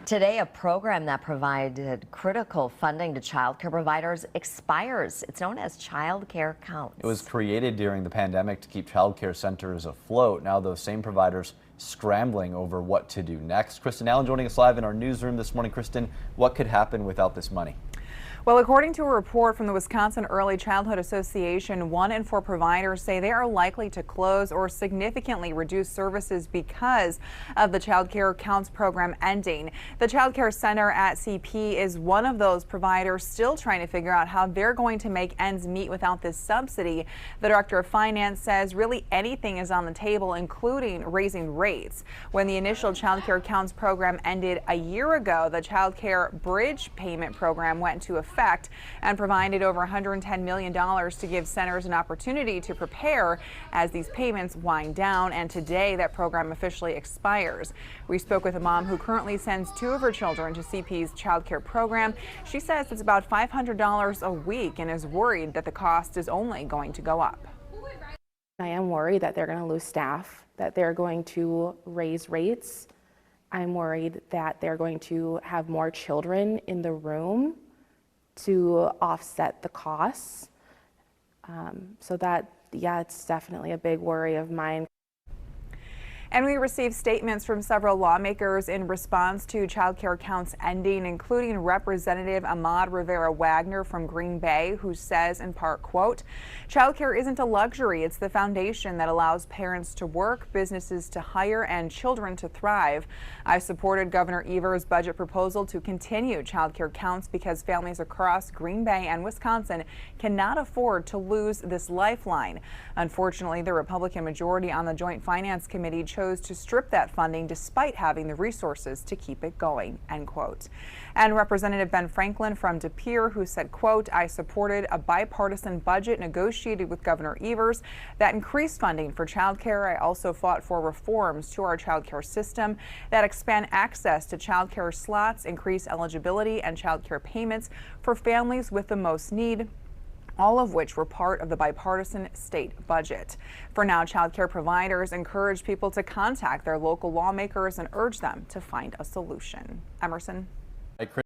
Today, a program that provided critical funding to childcare providers expires. It's known as Childcare Counts. It was created during the pandemic to keep childcare centers afloat. Now those same providers scrambling over what to do next. Kristen Allen joining us live in our newsroom this morning. Kristen, what could happen without this money? Well, according to a report from the Wisconsin Early Childhood Association, 1 in 4 providers say they are likely to close or significantly reduce services because of the Childcare Counts program ending. The Child Care Center at CP is one of those providers still trying to figure out how they're going to make ends meet without this subsidy. The director of finance says really anything is on the table, including raising rates. When the initial Childcare Counts program ended a year ago, the Child Care Bridge Payment Program went into effect and provided over $110 million to give centers an opportunity to prepare as these payments wind down. And today that program officially expires. We spoke with a mom who currently sends 2 of her children to CP's child care program. She says it's about $500 a week and is worried that the cost is only going to go up. I am worried that they're going to lose staff, that they're going to raise rates. I'm worried that they're going to have more children in the room to offset the costs. So that, yeah, it's definitely a big worry of mine. And we received statements from several lawmakers in response to Childcare Counts ending, including Representative Ahmad Rivera-Wagner from Green Bay, who says in part, quote, "Childcare isn't a luxury. It's the foundation that allows parents to work, businesses to hire, and children to thrive. I supported Governor Evers' budget proposal to continue Childcare Counts because families across Green Bay and Wisconsin cannot afford to lose this lifeline. Unfortunately, the Republican majority on the Joint Finance Committee chose to strip that funding despite having the resources to keep it going," end quote. And Representative Ben Franklin from De Pere, who said, quote, "I supported a bipartisan budget negotiated with Governor Evers that increased funding for child care. I also fought for reforms to our child care system that expand access to child care slots, increase eligibility and child care payments for families with the most need, all of which were part of the bipartisan state budget." For now, child care providers encourage people to contact their local lawmakers and urge them to find a solution. Emerson.